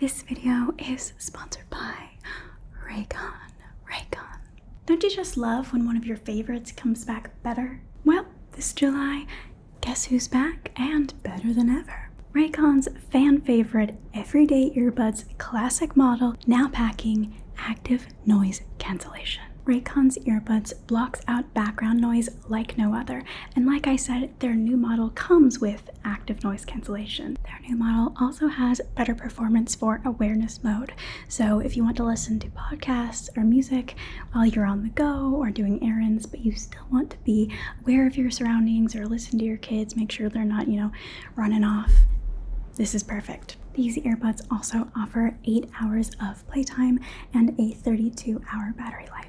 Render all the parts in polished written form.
This video is sponsored by Raycon. Don't you just love when one of your favorites comes back better? Well, this July, guess who's back and better than ever? Raycon's fan favorite everyday earbuds classic model, now packing active noise cancellation. Raycon's earbuds blocks out background noise like no other, and like I said, their new model comes with active noise cancellation. Their new model also has better performance for awareness mode, so if you want to listen to podcasts or music while you're on the go or doing errands, but you still want to be aware of your surroundings or listen to your kids, make sure they're not, running off, this is perfect. These earbuds also offer 8 hours of playtime and a 32-hour battery life.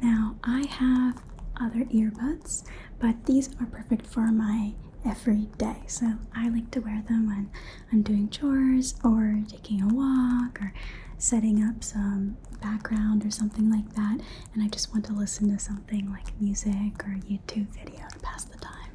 Now, I have other earbuds, but these are perfect for my everyday. So I like to wear them when I'm doing chores or taking a walk or setting up some background or something like that. And I just want to listen to something like music or YouTube video to pass the time.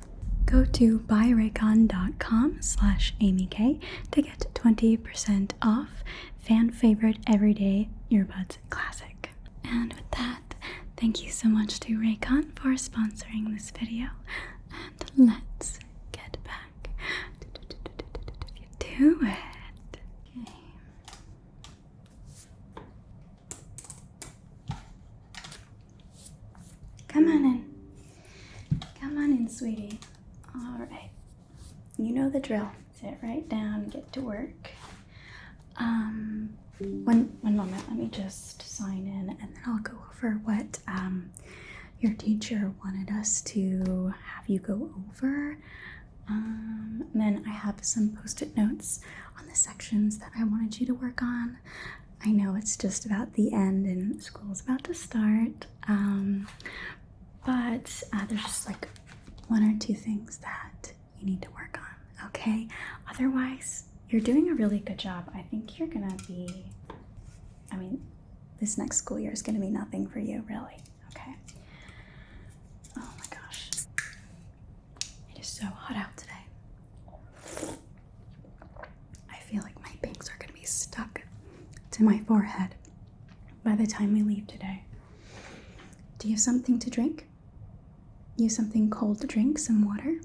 Go to buyraycon.com/amyk to get 20% off fan favorite everyday earbuds classic. And with that, thank you so much to Raycon for sponsoring this video, and let's get back to it. Okay. Come on in, sweetie. All right, you know the drill. Sit right down, get to work. One moment, let me just sign in, and then I'll go over what your teacher wanted us to have you go over. And then I have some post-it notes on the sections that I wanted you to work on. I know it's just about the end and school's about to start, but there's just like 1 or 2 things that you need to work on, okay? Otherwise, you're doing a really good job. I think you're gonna be, this next school year is gonna be nothing for you, really, okay? Oh my gosh. It is so hot out today. I feel like my bangs are gonna be stuck to my forehead by the time we leave today. Do you have something to drink? You have something cold to drink, some water?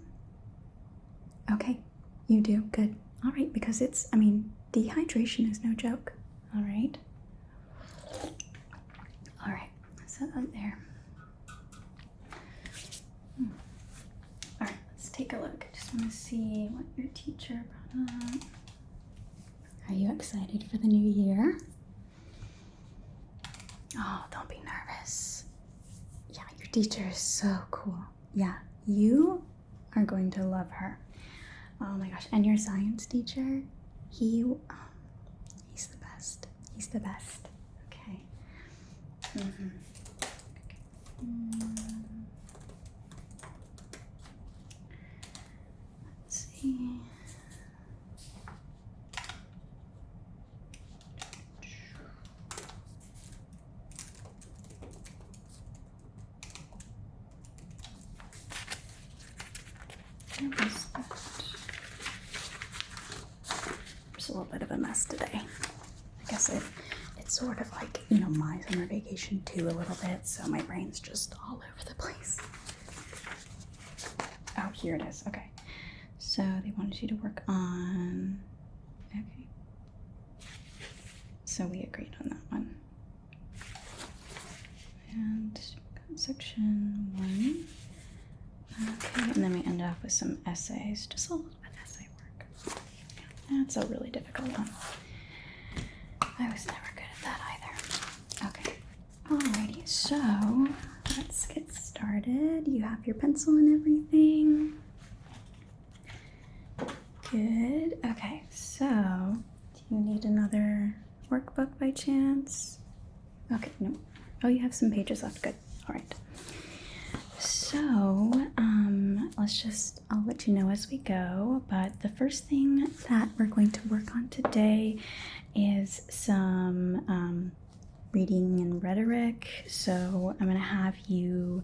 Okay, you do, good. All right, because dehydration is no joke, all right? All right, set that there. All right, let's take a look. I just want to see what your teacher brought up. Are you excited for the new year? Oh, don't be nervous. Yeah, your teacher is so cool. Yeah, you are going to love her. Oh my gosh, and your science teacher, he's the best. He's the best. Okay. Let's see. There's a little bit of a mess today. I guess it's sort of like, my summer vacation too, a little bit, so my brain's just all over the place. Oh, here it is. Okay. So they wanted you to work on, okay. So we agreed on that one. And section 1. Okay, and then we end up with some essays, just a little bit of essay work. That's a really difficult one. I was never good at that either. Okay, alrighty, so let's get started. You have your pencil and everything. Good, okay, so do you need another workbook by chance? Okay, no. Oh, you have some pages left, good, all right. So, I'll let you know as we go, but the first thing that we're going to work on today is some reading and rhetoric. So I'm going to have you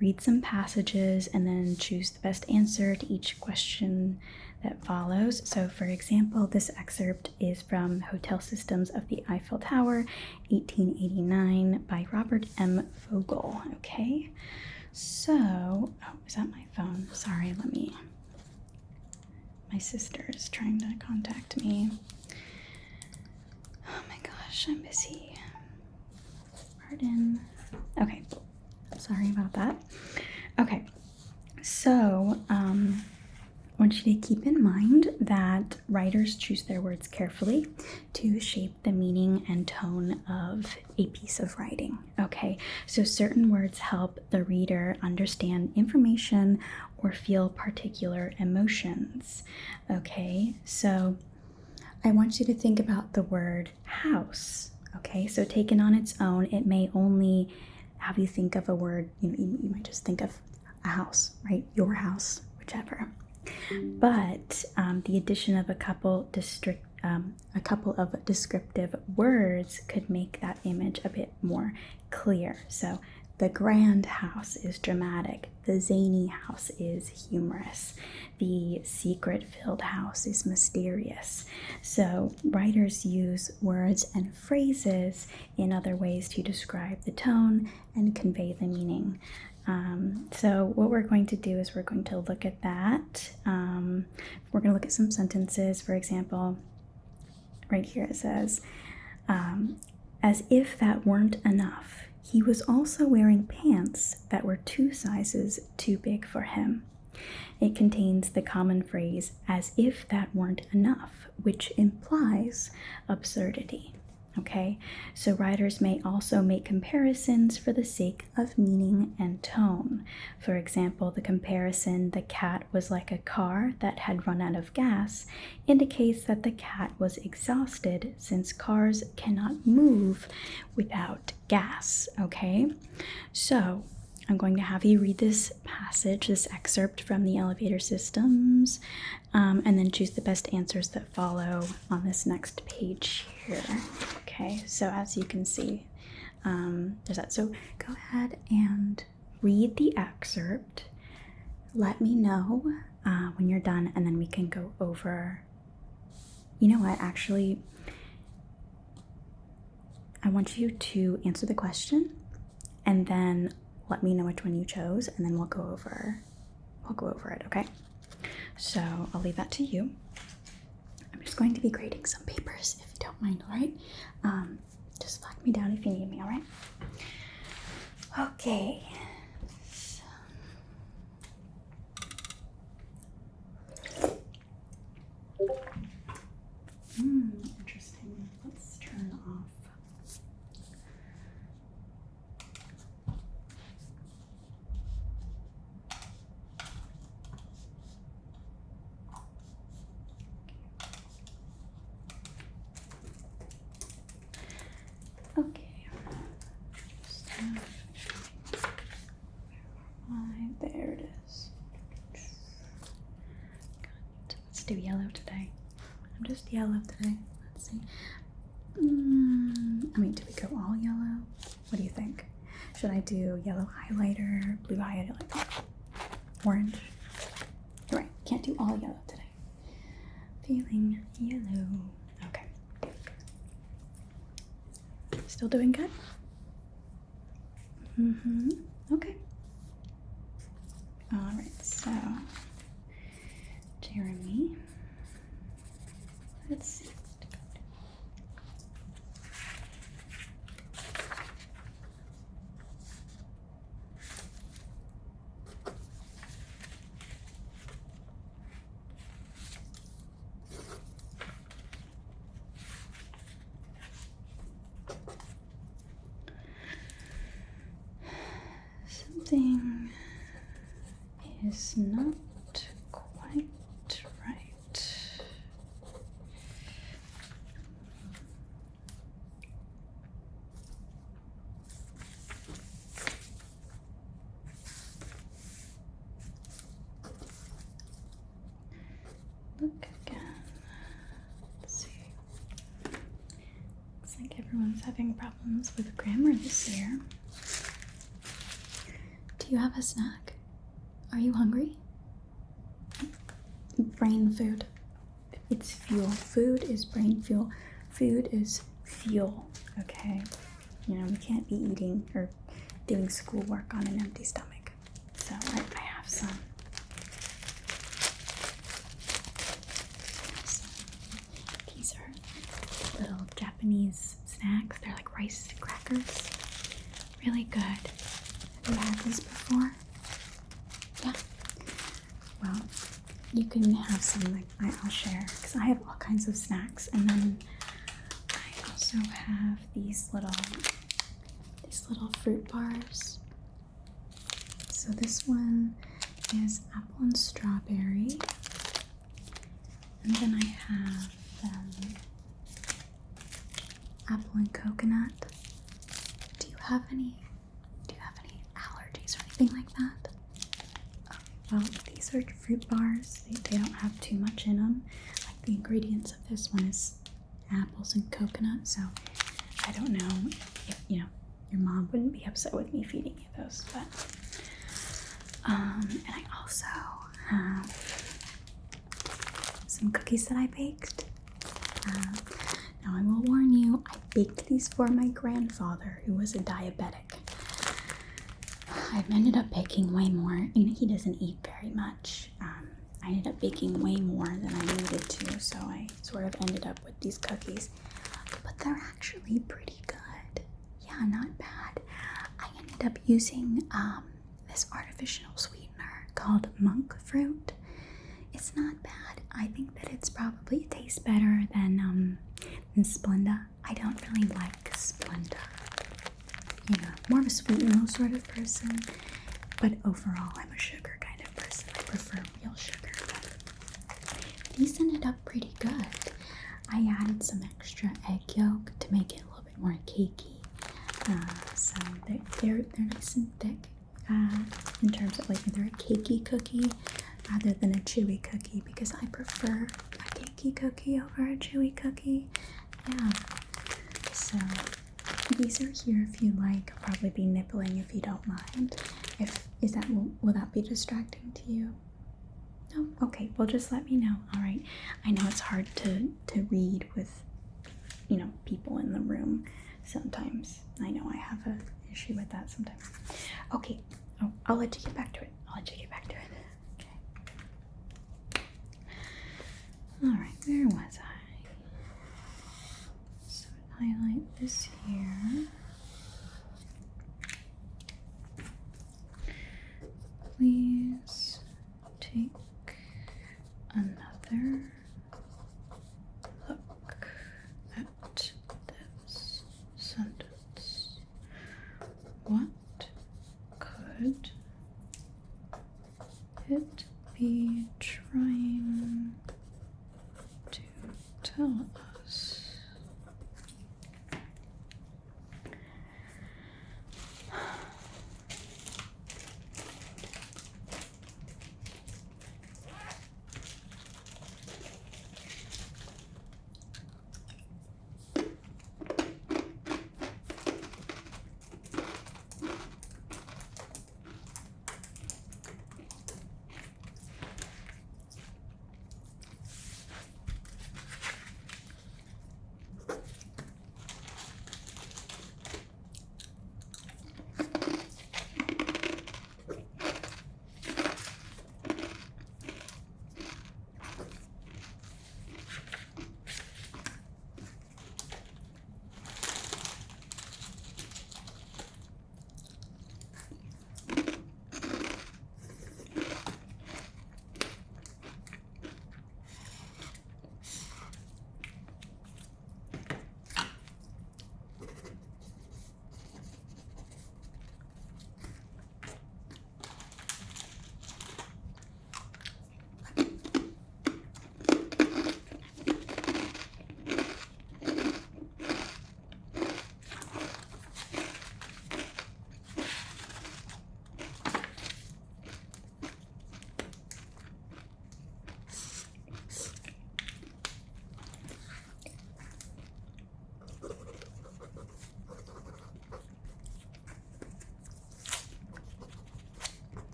read some passages and then choose the best answer to each question that follows. So for example, this excerpt is from Hotel Systems of the Eiffel Tower, 1889 by Robert M. Vogel. Okay, so, oh, is that my phone? Sorry, my sister is trying to contact me. Oh my gosh, I'm busy. Pardon. Okay, sorry about that. Okay, so I want you to keep in mind that writers choose their words carefully to shape the meaning and tone of a piece of writing. Okay, so certain words help the reader understand information or feel particular emotions. Okay, so I want you to think about the word house. Okay, so taken on its own, it may only have you think of a word, you might just think of a house, right? Your house, whichever. But the addition of a couple of descriptive words could make that image a bit more clear. So the grand house is dramatic. The zany house is humorous. The secret-filled house is mysterious. So writers use words and phrases in other ways to describe the tone and convey the meaning. So what we're going to do is we're going to look at that. We're going to look at some sentences. For example, right here it says, as if that weren't enough, he was also wearing pants that were 2 sizes too big for him. It contains the common phrase, as if that weren't enough, which implies absurdity. Okay, so writers may also make comparisons for the sake of meaning and tone. For example, the comparison, the cat was like a car that had run out of gas, indicates that the cat was exhausted since cars cannot move without gas. Okay, so I'm going to have you read this passage, this excerpt from the Elevator Systems, and then choose the best answers that follow on this next page here. Okay, so as you can see, there's that. So go ahead and read the excerpt. Let me know when you're done, and then we can go over. You know what? Actually, I want you to answer the question, and then let me know which one you chose, and then we'll go over it, okay? So I'll leave that to you. I'm just going to be grading some papers, if you don't mind, all right? Just flag me down if you need me, all right? Okay. Interesting. Let's turn off. Okay. There it is. Let's do yellow today. I'm just yellow today. Let's see. I mean, do we go all yellow? What do you think? Should I do yellow highlighter, blue highlighter, orange? You're right, can't do all yellow today. Feeling yellow. Okay. Still doing good? Okay. All right, so Jeremy, let's see. Something is not quite right. Look again. Let's see. Looks like everyone's having problems with grammar this year. Do you have a snack? Are you hungry? brain food. It's fuel. Food is brain fuel. Food is fuel, okay? You know, we can't be eating or doing schoolwork on an empty stomach. So I have some. These are little Japanese snacks. They're like rice crackers. Really good. Have you had these before? Yeah. Well, you can have some. Like I'll share because I have all kinds of snacks, and then I also have these little fruit bars. So this one is apple and strawberry, and then I have apple and coconut. Do you have any allergies or anything like that? Well, these are fruit bars. They don't have too much in them. Like the ingredients of this one is apples and coconut, so I don't know if, you know, your mom wouldn't be upset with me feeding you those, but and I also have some cookies that I baked. Now I will warn you, I baked these for my grandfather who was a diabetic. I've ended up baking way more. You know, he doesn't eat very much. I ended up baking way more than I needed to, so I sort of ended up with these cookies. But they're actually pretty good. Yeah, not bad. I ended up using this artificial sweetener called monk fruit. It's not bad. I think that it tastes better than Splenda. I don't really like Splenda. You know, more of a sweet meal sort of person, but overall I'm a sugar kind of person. I prefer real sugar. These ended up pretty good. I added some extra egg yolk to make it a little bit more cakey. So they're nice and thick in terms of like they're a cakey cookie rather than a chewy cookie, because I prefer a cakey cookie over a chewy cookie. Yeah. So these are here if you like. I'll probably be nibbling if you don't mind. Will that be distracting to you? No? Okay, well just let me know. Alright. I know it's hard to read with, you know, people in the room sometimes. I know I have an issue with that sometimes. Okay. Oh, I'll let you get back to it. Okay. Alright, where was I? So highlight this here. Please take another look at this sentence. What could it be trying to tell us?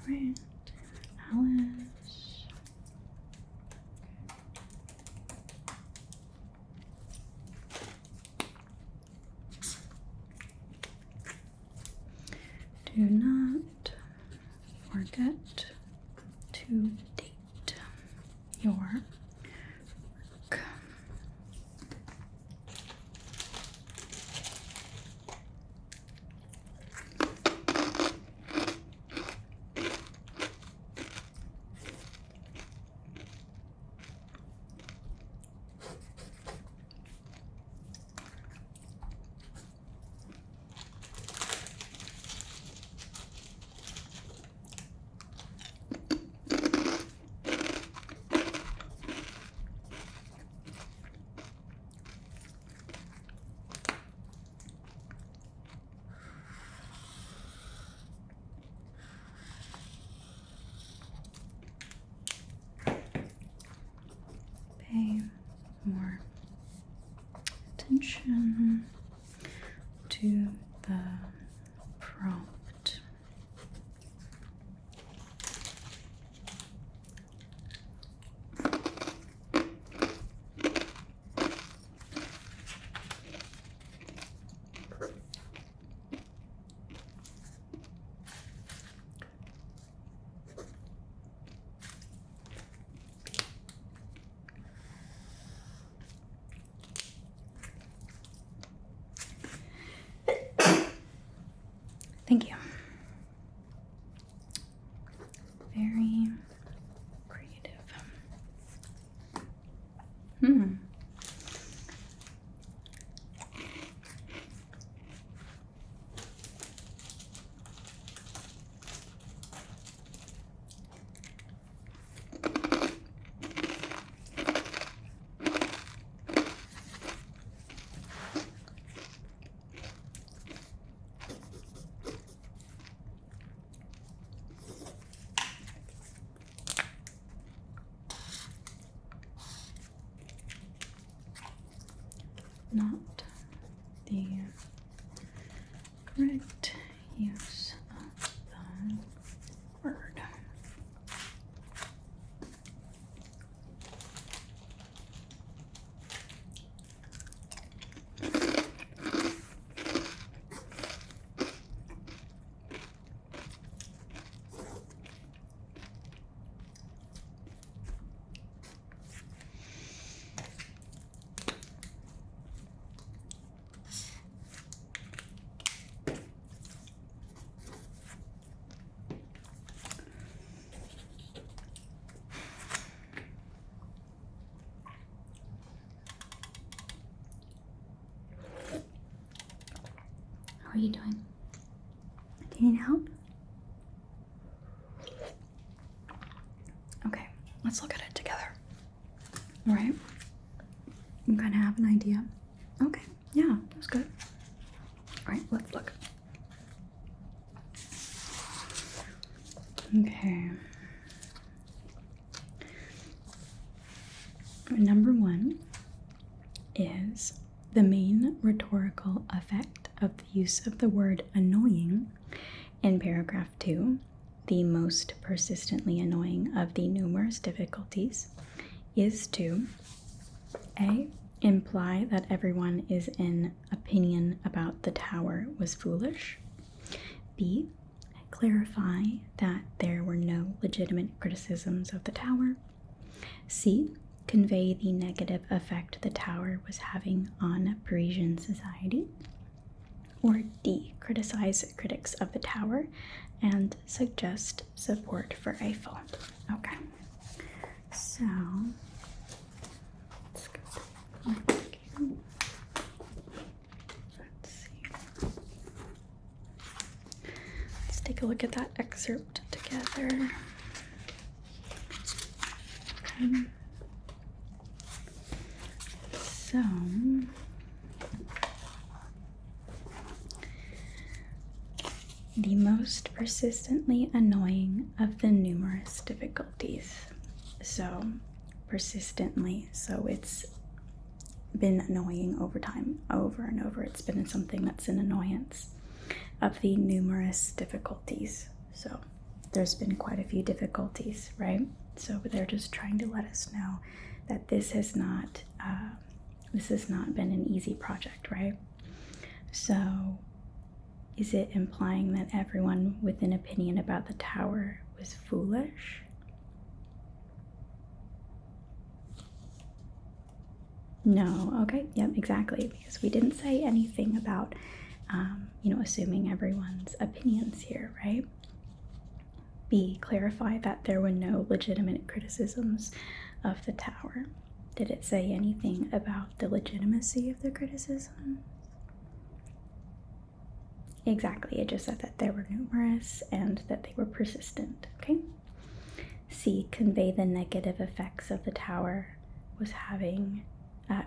Right. Alice. Do not forget to date your work. Pay more attention to the prompt. Thank you. Very creative. Not the correct use of the word. How are you doing? Do you need help? Okay, let's look at it together. All right? You kind of have an idea? Okay, yeah, that's good. All right, let's look. Okay. Number one is the main rhetorical effect of the use of the word annoying in paragraph 2, the most persistently annoying of the numerous difficulties, is to A. Imply that everyone is in opinion about the tower was foolish. B. Clarify that there were no legitimate criticisms of the tower. C. Convey the negative effect the tower was having on Parisian society. Or D. Criticize critics of the tower and suggest support for Eiffel. Okay, so let's go back here. Let's see. Let's take a look at that excerpt together. Okay. So, the most persistently annoying of the numerous difficulties. So, persistently, so it's been annoying over time, over and over. It's been something that's an annoyance of the numerous difficulties. So, there's been quite a few difficulties, right? So they're just trying to let us know that this has not been an easy project, right? So is it implying that everyone with an opinion about the tower was foolish? No, okay, yep, exactly, because we didn't say anything about, assuming everyone's opinions here, right? B, clarify that there were no legitimate criticisms of the tower. Did it say anything about the legitimacy of the criticism? Exactly, it just said that there were numerous and that they were persistent, okay? C, convey the negative effects of the tower was having,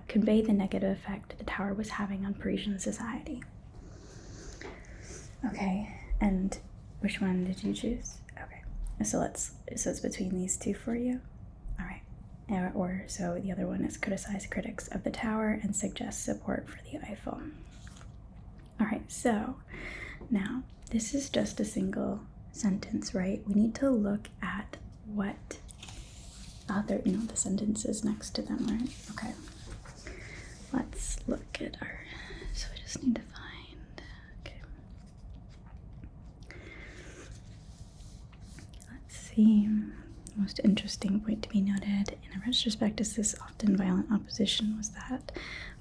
convey the negative effect the tower was having on Parisian society. Okay, and which one did you choose? Okay, so it's between these two for you? All right, or so the other one is criticize critics of the tower and suggest support for the Eiffel. All right, so now this is just a single sentence, right? We need to look at what other, the sentences next to them, right? Okay, let's look at our, so we just need to find, okay. Let's see. Most interesting point to be noted in a retrospect is this often violent opposition was that,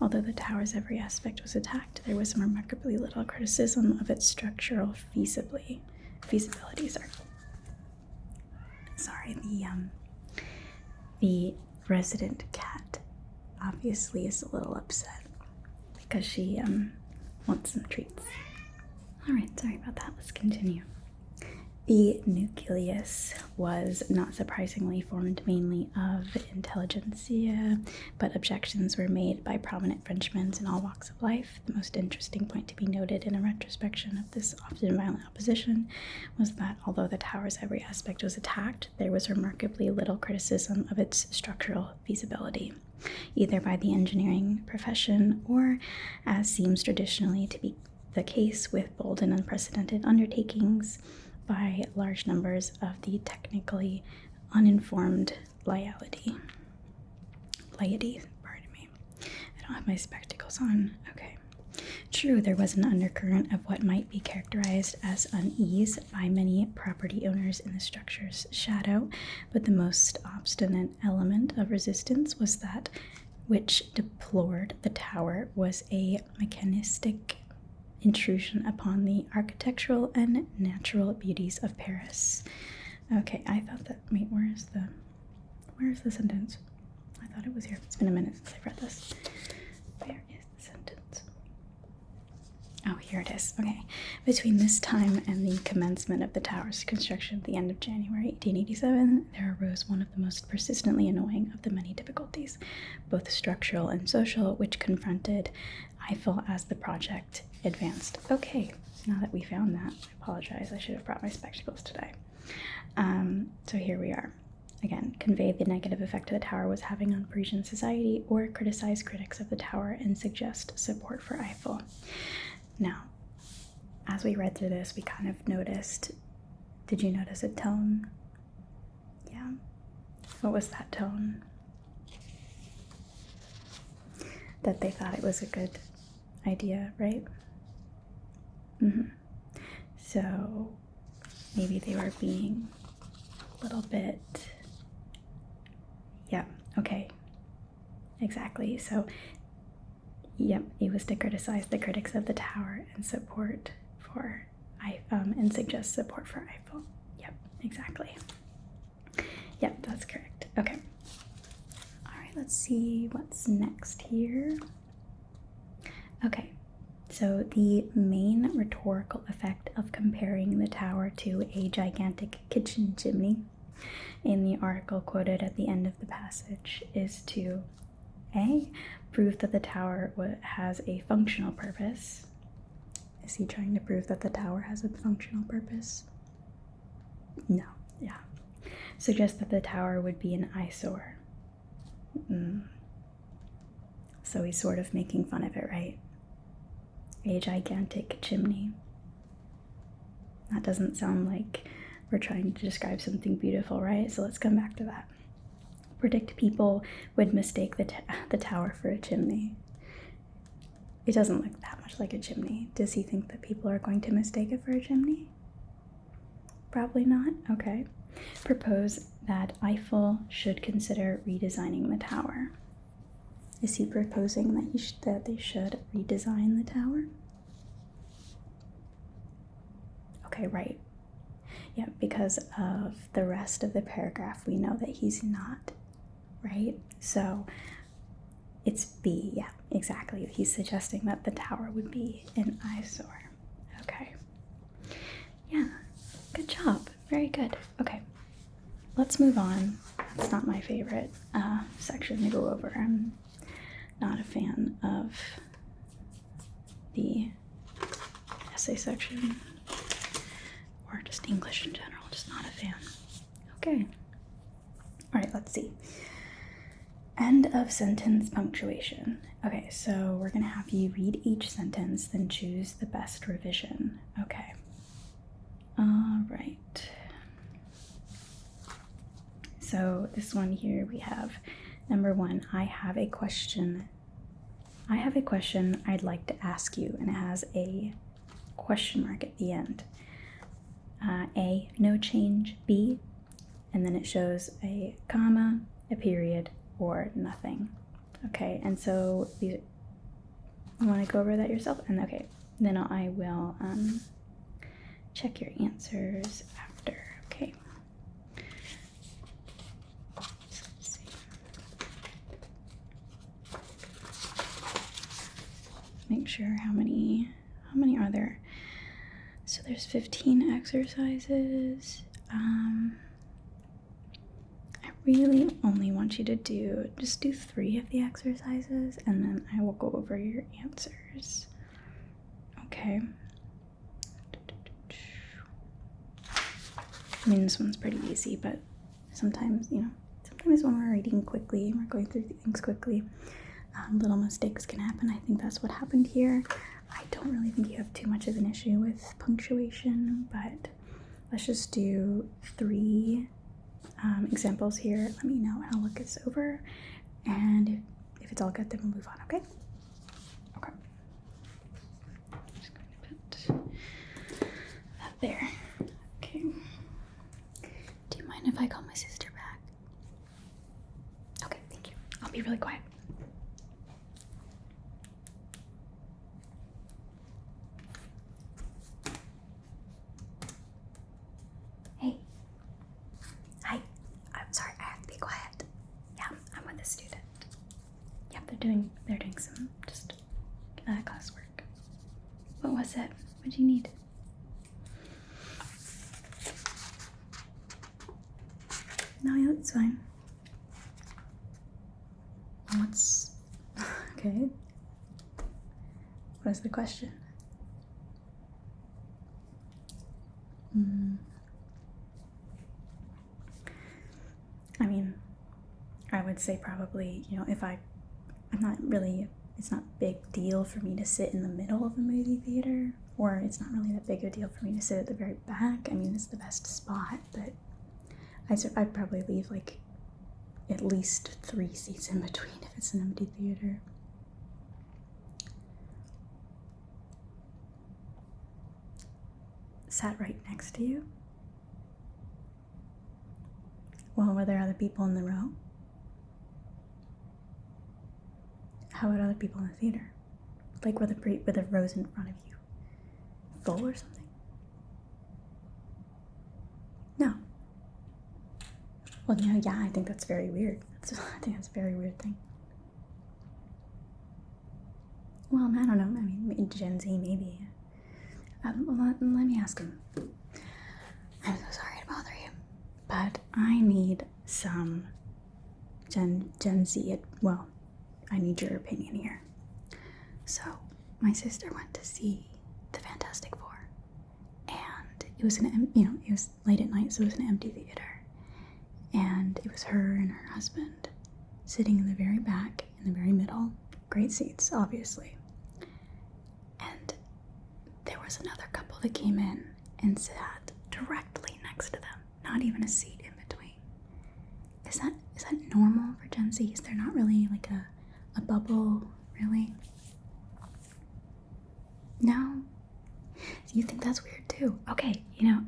although the tower's every aspect was attacked, there was remarkably little criticism of its structural feasibility. Sorry, the resident cat obviously is a little upset because she wants some treats. All right, sorry about that. Let's continue. The nucleus was, not surprisingly, formed mainly of intelligentsia, but objections were made by prominent Frenchmen in all walks of life. The most interesting point to be noted in a retrospection of this often violent opposition was that although the tower's every aspect was attacked, there was remarkably little criticism of its structural feasibility, either by the engineering profession or, as seems traditionally to be the case with bold and unprecedented undertakings, by large numbers of the technically uninformed laity. Pardon me. I don't have my spectacles on. Okay. True, there was an undercurrent of what might be characterized as unease by many property owners in the structure's shadow, but the most obstinate element of resistance was that which deplored the tower was a mechanistic intrusion upon the architectural and natural beauties of Paris. Okay, I thought that, wait, where's the sentence? I thought it was here. It's been a minute since I've read this. Where is the sentence? Oh, here it is. Okay. Between this time and the commencement of the tower's construction at the end of January 1887, there arose one of the most persistently annoying of the many difficulties, both structural and social, which confronted Eiffel as the project advanced. Okay, now that we found that, I apologize, I should have brought my spectacles today. So here we are. Again, convey the negative effect the tower was having on Parisian society, or criticize critics of the tower and suggest support for Eiffel. Now, as we read through this, we kind of noticed, did you notice a tone? Yeah. What was that tone? That they thought it was a good idea, right? So maybe they were being a little bit, yeah, okay, exactly. So, yep, it was to criticize the critics of the tower and support for and suggest support for Eiffel. Yep, exactly. Yep, that's correct. Okay. All right, let's see what's next here. Okay. So the main rhetorical effect of comparing the tower to a gigantic kitchen chimney in the article quoted at the end of the passage is to A, prove that the tower has a functional purpose. Is he trying to prove that the tower has a functional purpose? No, yeah. Suggest that the tower would be an eyesore. So he's sort of making fun of it, right? A gigantic chimney. That doesn't sound like we're trying to describe something beautiful, right? So let's come back to that. Predict people would mistake the tower for a chimney. It doesn't look that much like a chimney. Does he think that people are going to mistake it for a chimney? Probably not. Okay. Propose that Eiffel should consider redesigning the tower. Is he proposing that they should redesign the tower? Okay, right. Yeah, because of the rest of the paragraph, we know that he's not, right? So it's B, yeah, exactly. He's suggesting that the tower would be an eyesore. Okay. Yeah, good job. Very good. Okay, let's move on. That's not my favorite section to go over. I'm not a fan of the essay section, or just English in general, just not a fan. Okay. All right, let's see. End of sentence punctuation. Okay, so we're gonna have you read each sentence, then choose the best revision. Okay. All right. So this one here, we have number 1, I have a question. I have a question I'd like to ask you, and it has a question mark at the end. A, no change. B, and then it shows a comma, a period, or nothing. Okay, and so you want to go over that yourself? And okay, then I will check your answers after. Okay. So let's see. Make sure how many are there? So there's 15 exercises. I really only want you to just do 3 of the exercises, and then I will go over your answers. Okay. I mean, this one's pretty easy, but sometimes when we're reading quickly and we're going through things quickly, little mistakes can happen. I think that's what happened here. I don't really think you have too much of an issue with punctuation, but let's just do 3 examples here. Let me know, and I'll look this over, and if it's all good, then we'll move on. Okay. Okay. I'm just going to put that there. Okay. Do you mind if I call my sister back? Okay, thank you. I'll be really quiet. Hey. Hi. I'm sorry, I have to be quiet. Yeah, I'm with a student. Yep, they're doing some just classwork. What was it? What do you need? No, yeah, it's fine. What's okay? What is the question? I mean, I would say probably, if I'm not really, it's not a big deal for me to sit in the middle of the movie theater, or it's not really that big a deal for me to sit at the very back. I mean, it's the best spot, but I'd probably leave like at least 3 seats in between if it's an empty theater. Sat right next to you? Well, were there other people in the row? How about other people in the theater? Like, were the rows in front of you full or something? No. Well, yeah, I think that's very weird. I think that's a very weird thing. Well, I don't know. I mean, Gen Z, maybe. Well, let me ask him. I'm so sorry to bother you, but I need some Gen Z. Well, I need your opinion here. So, my sister went to see the Fantastic Four, and it was it was late at night, so it was an empty theater, and it was her and her husband sitting in the very back, in the very middle, great seats, obviously. And there was another couple that came in and sat directly next next to them. Not even a seat in between. Is that normal for Gen Z? Is there not really like a bubble, really? No? So you think that's weird too? Okay, you know,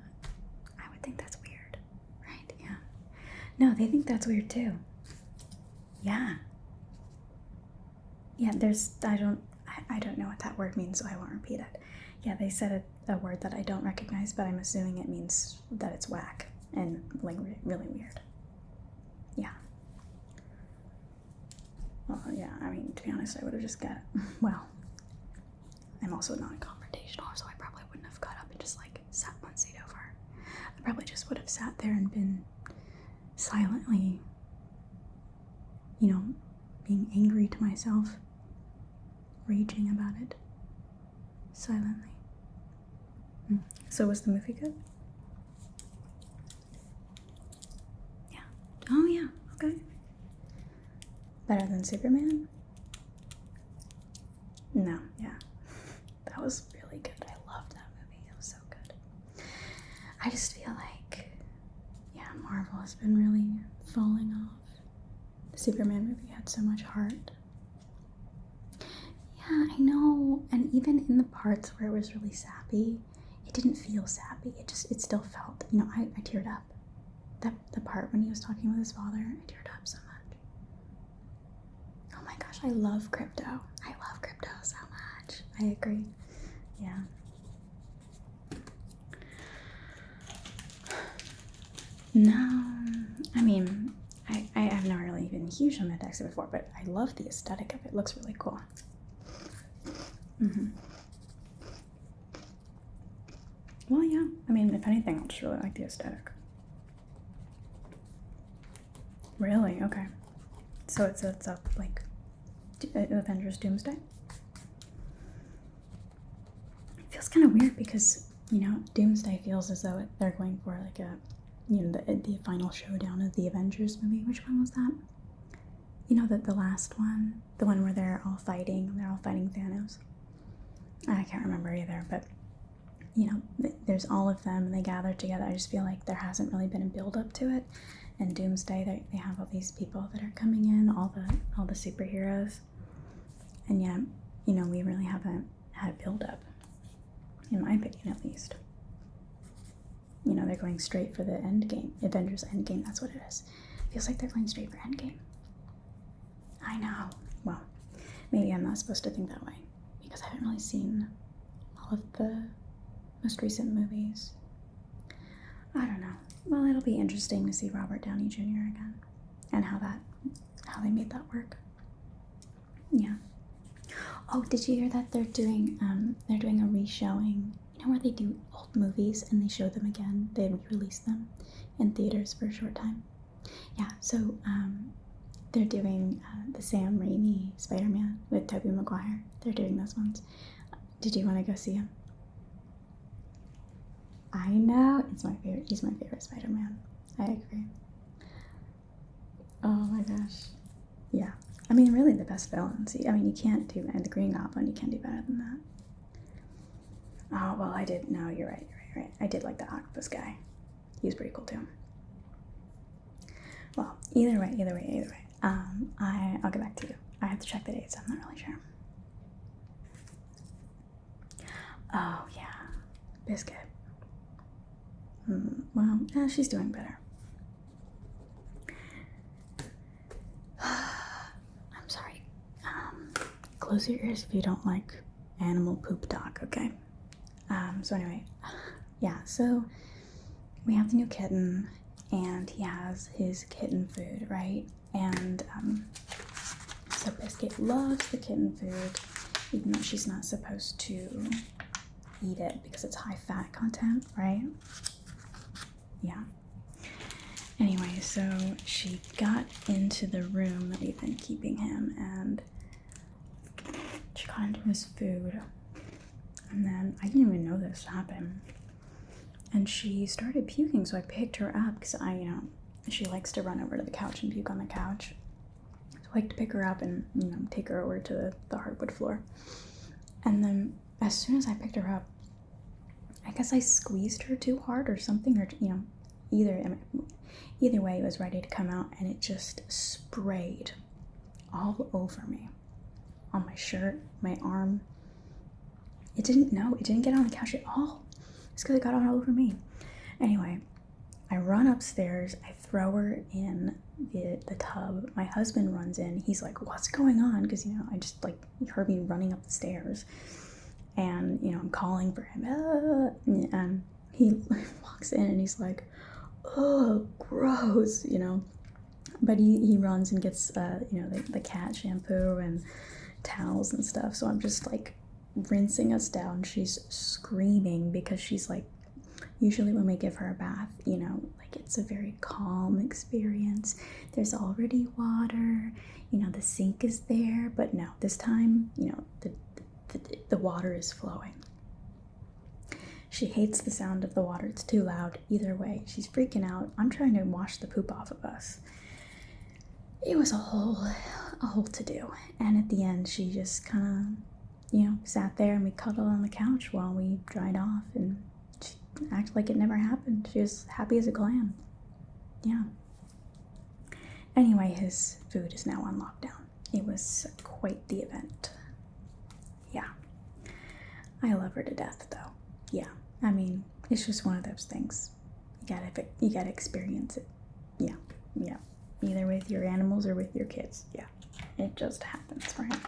I would think that's weird, right? Yeah. No, they think that's weird too. Yeah. Yeah, I don't know what that word means, so I won't repeat it. Yeah, they said a word that I don't recognize, but I'm assuming it means that it's whack and like really weird. Yeah. Well, yeah, I mean, to be honest, I would have just well, I'm also not confrontational, so I probably wouldn't have got up and just like sat one seat over. I probably just would have sat there and been silently, you know, being angry to myself, raging about it silently. So was the movie good? Yeah. Oh yeah, okay. Better than Superman? No, yeah. That was really good. I loved that movie. It was so good. I just feel like, yeah, Marvel has been really falling off. The Superman movie had so much heart. Yeah, I know. And even in the parts where it was really sappy, it didn't feel sappy. It still felt, you know, I teared up. The part when he was talking with his father, I teared up so much. Oh my gosh, I love Crypto. I love Crypto so much. I agree. Yeah. No, I mean, I have never really been huge on that Dexter before, but I love the aesthetic of it. It looks really cool. Well, yeah. I mean, if anything, I just really like the aesthetic. Really? Okay. So it's up like Avengers Doomsday? It feels kind of weird because, you know, Doomsday feels as though they're going for like the final showdown of the Avengers movie. Which one was that? You know, the last one? The one where they're all fighting Thanos. I can't remember either, but, you know, there's all of them and they gather together. I just feel like there hasn't really been a build up to it. And Doomsday, they have all these people that are coming in, all the superheroes. And yet, you know, we really haven't had a build up, in my opinion at least. You know, they're going straight for the Endgame, Avengers Endgame, that's what it is. Feels like they're going straight for Endgame. I know. Well, maybe I'm not supposed to think that way, because I haven't really seen all of the most recent movies. I don't know. Well, it'll be interesting to see Robert Downey Jr. again, and how they made that work. Yeah. Oh, did you hear that they're doing a re-showing? You know where they do old movies and they show them again? They re-release them in theaters for a short time. Yeah. So they're doing the Sam Raimi Spider-Man with Tobey Maguire. They're doing those ones. Did you want to go see him? I know, it's my favorite. He's my favorite Spider-Man. I agree. Oh my gosh. Yeah. I mean, really the best villains. I mean, you can't do, and the Green Goblin, you can't do better than that. Oh, well, no, you're right. I did like the octopus guy. He was pretty cool too. Well, either way. I'll get back to you. I have to check the dates, I'm not really sure. Oh, yeah. Biscuit. Well, she's doing better. I'm sorry. Close your ears if you don't like animal poop talk, okay? So anyway, yeah, so we have the new kitten, and he has his kitten food, right? And so Biscuit loves the kitten food, even though she's not supposed to eat it because it's high fat content, right? Yeah. Anyway, so she got into the room that we've been keeping him, and she got into his food. And then I didn't even know this happened. And she started puking, so I picked her up because she likes to run over to the couch and puke on the couch. So I like to pick her up and, take her over to the hardwood floor. And then as soon as I picked her up, I guess I squeezed her too hard or something, or, either way, it was ready to come out, and it just sprayed all over me, on my shirt, my arm. It didn't get on the couch at all. It's because it got all over me. Anyway, I run upstairs, I throw her in the tub. My husband runs in. He's like, what's going on? Because, I just like, he heard me running up the stairs, and, I'm calling for him. And he walks in and he's like, oh, gross, But he runs and gets, the cat shampoo and towels and stuff. So I'm just like rinsing us down. She's screaming because she's like, usually when we give her a bath, like it's a very calm experience. There's already water, the sink is there, but no, this time, the water is flowing. She hates the sound of the water. It's too loud. Either way, she's freaking out. I'm trying to wash the poop off of us. It was a whole to-do. And at the end, she just kind of, sat there and we cuddled on the couch while we dried off, and she acted like it never happened. She was happy as a clam. Yeah. Anyway, his food is now on lockdown. It was quite the event. Yeah. I love her to death, though. Yeah. I mean, it's just one of those things. You gotta experience it. Yeah. Yeah. Either with your animals or with your kids. Yeah. It just happens, right?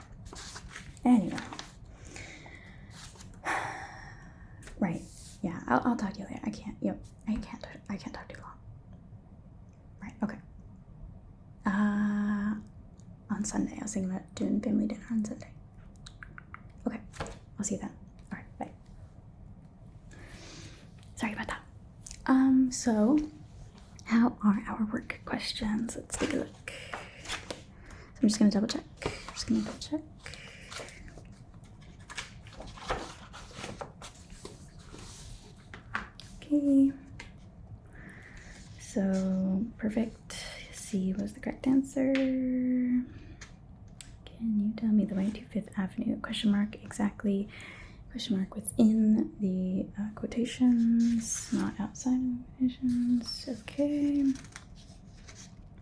Anyway. Right. Yeah. I'll talk to you later. I can't talk too long. Right. Okay. On Sunday. I was thinking about doing family dinner on Sunday. Okay. I'll see you then. All right. Bye. Sorry about that. So how are our work questions? Let's take a look. So I'm just gonna double check. Okay. So perfect. C was the correct answer. Can you tell me the way to 5th Avenue? Question mark exactly. Question mark within the quotations, not outside of quotations. Okay. What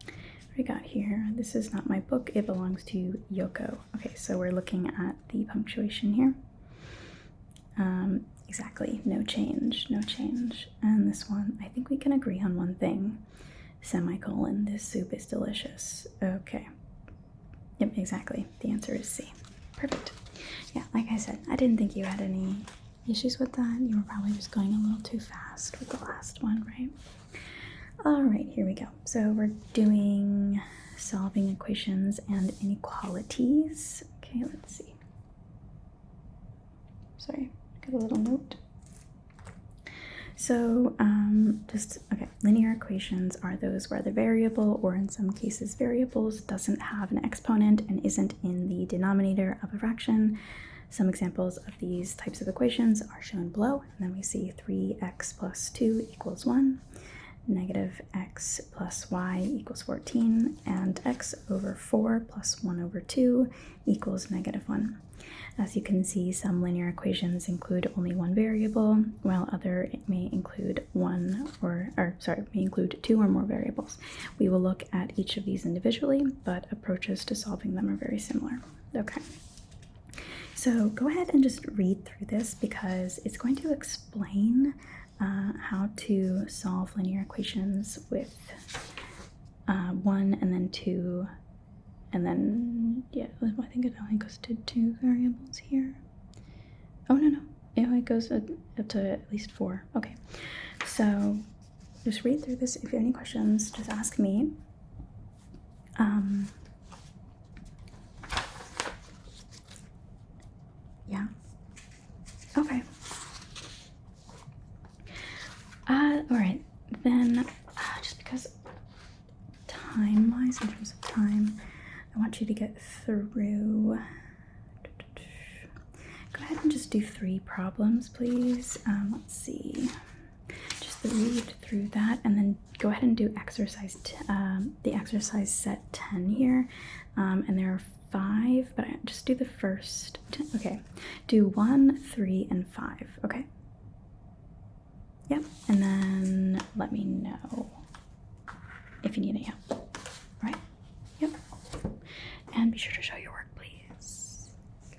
do we got here? This is not my book. It belongs to Yoko. Okay, so we're looking at the punctuation here. Exactly. No change. And this one, I think we can agree on one thing. Semicolon. This soup is delicious. Okay. Yep, exactly. The answer is C. Perfect. Yeah, like I said, I didn't think you had any issues with that. You were probably just going a little too fast with the last one, right? All right, here we go. So we're doing solving equations and inequalities. Okay, let's see. Sorry, got a little note. So linear equations are those where the variable, or in some cases variables, doesn't have an exponent and isn't in the denominator of a fraction. Some examples of these types of equations are shown below, and then we see 3x plus 2 equals 1, negative x plus y equals 14, and x over 4 plus 1 over 2 equals negative 1. As you can see, some linear equations include only one variable, while other may include may include 2 or more variables. We will look at each of these individually, but approaches to solving them are very similar. Okay. So go ahead and just read through this because it's going to explain how to solve linear equations with 1 and then 2. And then, yeah, I think it only goes to 2 variables here. Oh, no. It goes up to at least 4. Okay. So just read through this. If you have any questions, just ask me. Yeah. Okay. All right. Then, just because time-wise, in terms of time, I want you to get through. Go ahead and just do 3 problems, please. Let's see. Just read through that, and then go ahead and do the exercise set 10 here. And there are 5, but just do the first. Okay. Do 1, 3, and 5. Okay. Yep, and then let me know if you need any help. Right? Yep. And be sure to show your work, please.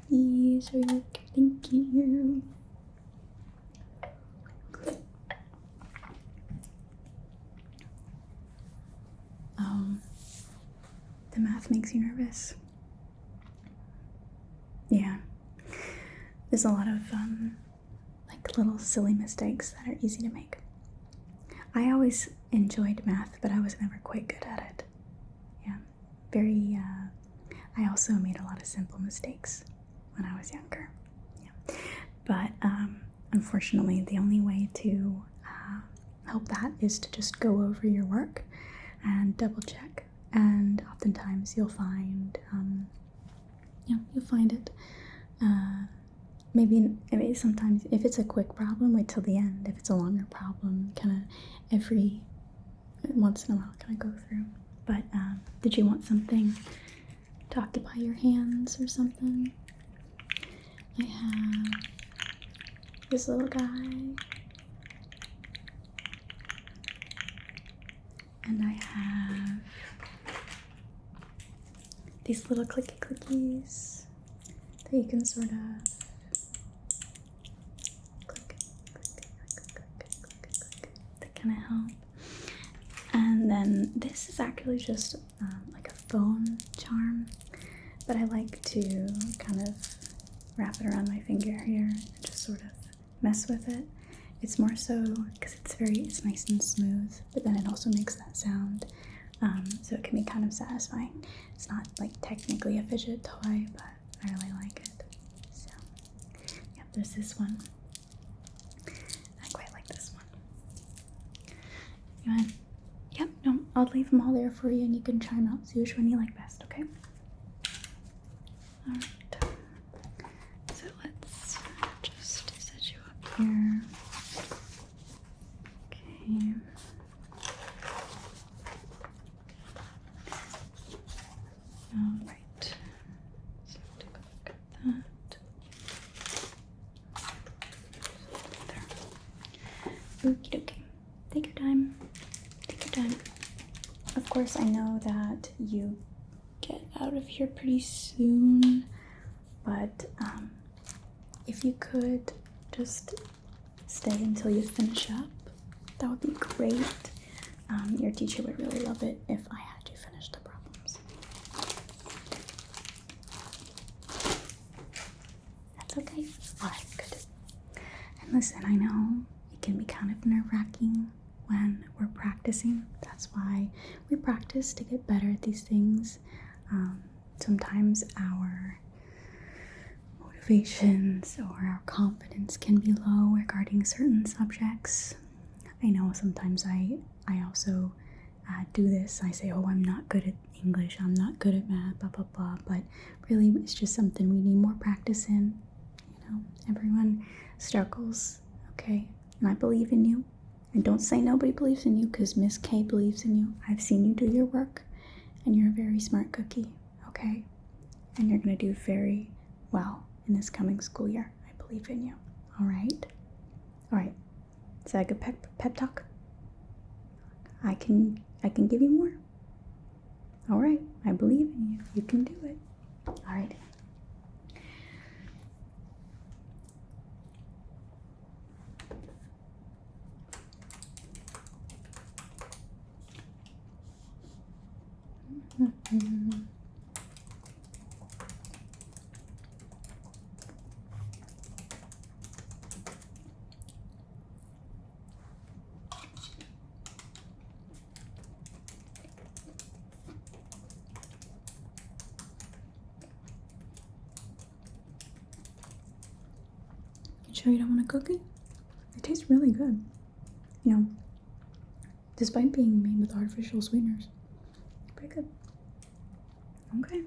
Please show your work. Thank you. The math makes you nervous. Yeah. There's a lot of like little silly mistakes that are easy to make. I always enjoyed math, but I was never quite good at it. Yeah. I also made a lot of simple mistakes when I was younger. Yeah. But unfortunately, the only way to help that is to just go over your work and double check. And oftentimes you'll find, you'll find it. Maybe sometimes if it's a quick problem, wait till the end. If it's a longer problem, kind of every once in a while, kind of go through. But did you want something to occupy your hands or something? I have this little guy, and I have these little clicky clickies that you can sort of click, that kind of help. And then this is actually just like a phone charm, but I like to kind of wrap it around my finger here and just sort of mess with it. It's more so because it's nice and smooth, but then it also makes that sound. So it can be kind of satisfying. It's not like technically a fidget toy, but I really like it. So, yeah, there's this one. I quite like this one. You want? Yep, no, I'll leave them all there for you and you can try them out. See which one you like best, okay? Alright. So let's just set you up here. Okay. Alright, so take a look at that. There. Okie dokie. Take your time. Take your time. Of course, I know that you get out of here pretty soon, but if you could just stay until you finish up, that would be great. Your teacher would really love it if I had you finish the problems. That's okay. Alright, good. And listen, I know it can be kind of nerve-wracking when we're practicing. That's why we practice to get better at these things. Sometimes our motivations or our confidence can be low regarding certain subjects. I know sometimes I also do this. I say, oh, I'm not good at English, I'm not good at math, blah, blah, blah. But really, it's just something we need more practice in. You know, everyone struggles, okay? And I believe in you. And don't say nobody believes in you, because Miss K believes in you. I've seen you do your work, and you're a very smart cookie, okay? And you're going to do very well in this coming school year. I believe in you, all right? All right. Is that a good pep talk? I can give you more. All right. I believe in you. You can do it. All right. Sure you don't want a cookie? It tastes really good. You know, despite being made with artificial sweeteners. Pretty good. Okay.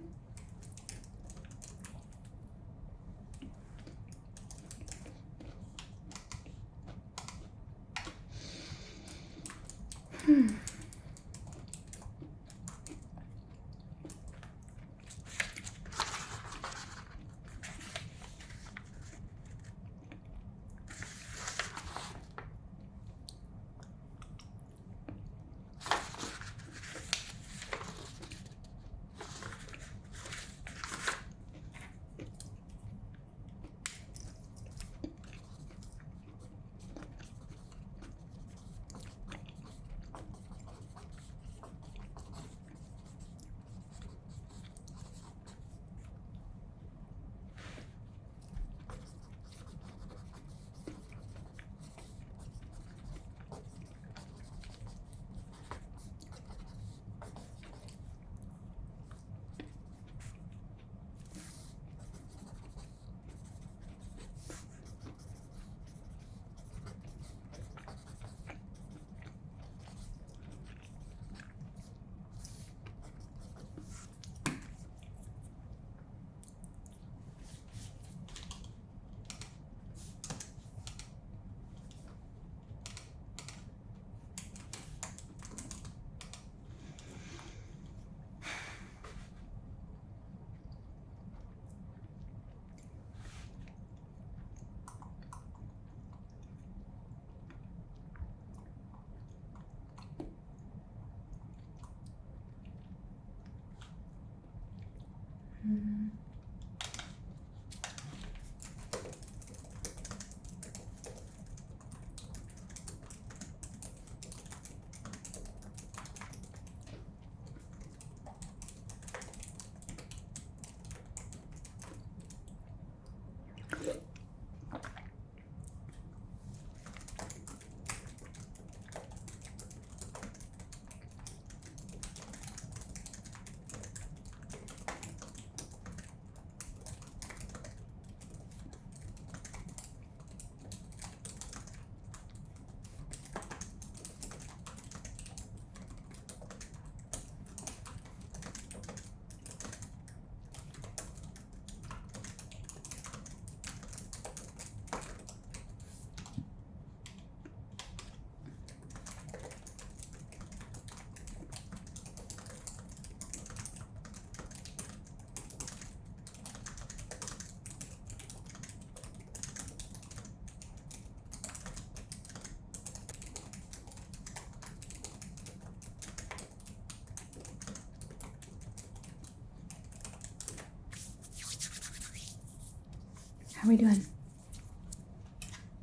How are we doing?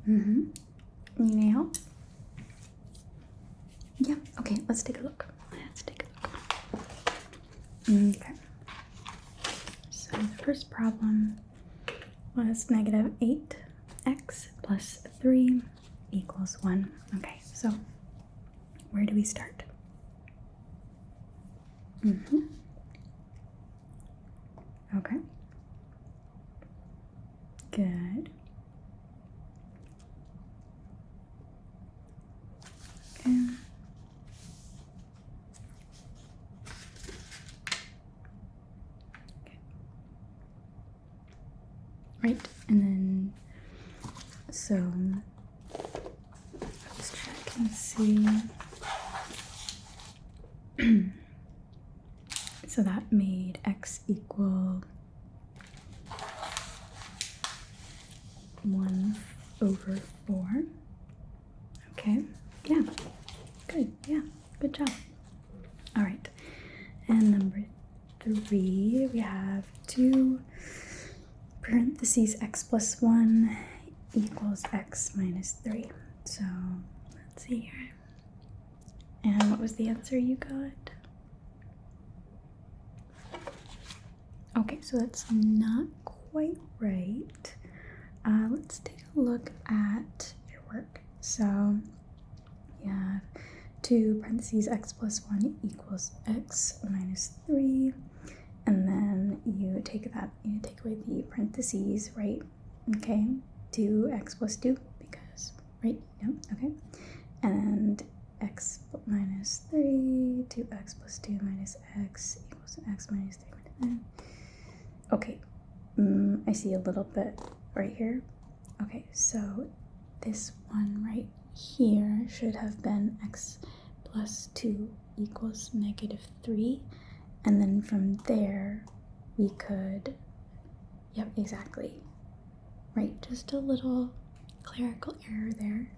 Mm-hmm. Any nail? Yeah, okay, let's take a look. Okay. So the first problem was negative 8x plus 3 equals 1. Okay, so where do we start? Okay. Good. Okay. Right, and then, so, let's check and see. So that made x equal 1/4. Okay, yeah, good, yeah, good job. All right, and number 3, we have 2 parentheses x plus 1 equals x minus 3. So let's see here. And what was the answer you got? Okay, so that's not quite right. Let's take a look at your work. So you have 2 parentheses x plus 1 equals x minus 3. And then you take away the parentheses, right? Okay, 2x plus 2, because, right? Yeah, okay. And x minus 3, 2x plus 2 minus x equals x minus 3 minus 9. Okay, I see a little bit right here. Okay, so this one right here should have been x plus 2 equals negative 3. And then from there, we could, yep, exactly. Right, just a little clerical error there.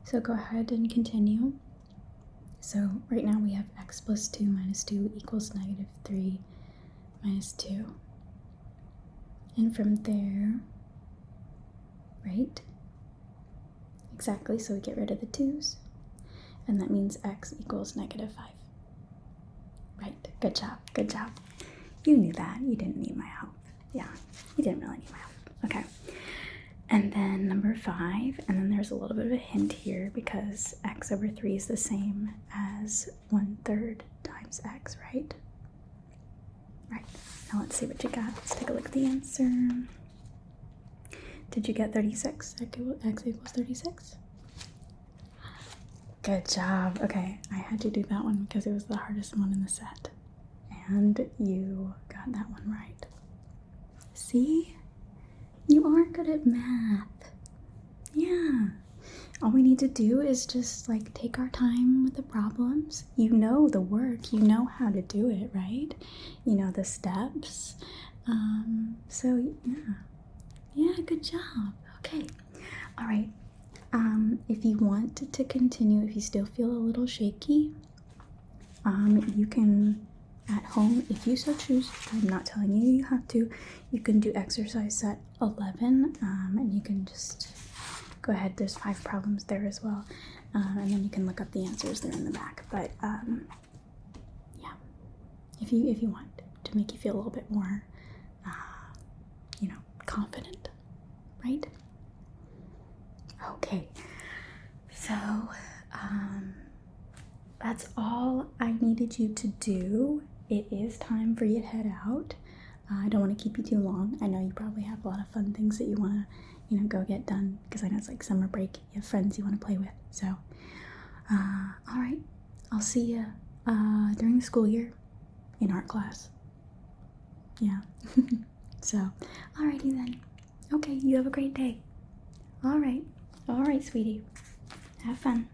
So go ahead and continue. So right now we have x plus 2 minus 2 equals negative 3 minus 2. And from there, right, exactly, so we get rid of the 2's. And that means x equals negative 5. Right, good job, good job. You knew that, you didn't need my help. Yeah, you didn't really need my help. Okay, and then number 5, and then there's a little bit of a hint here because x over 3 is the same as 1/3 times x, right? Right, now let's see what you got. Let's take a look at the answer. Did you get 36? X equals 36? Good job. Okay, I had to do that one because it was the hardest one in the set. And you got that one right. See? You are good at math. Yeah. All we need to do is just like take our time with the problems. You know the work, you know how to do it, right? You know the steps. So yeah. Yeah, good job. Okay. All right. If you want to continue, if you still feel a little shaky, you can, at home, if you so choose, I'm not telling you you have to, you can do exercise set 11, and you can just go ahead, there's 5 problems there as well, and then you can look up the answers, they're in the back, but, yeah, if you want to make you feel a little bit more, confident, right? Okay, so that's all I needed you to do. It is time for you to head out. I don't want to keep you too long. I know you probably have a lot of fun things that you want to, go get done, because I know it's like summer break. You have friends you want to play with. So, all right, I'll see you during the school year in art class. Yeah. So, alrighty then. Okay, you have a great day. All right, sweetie. Have fun.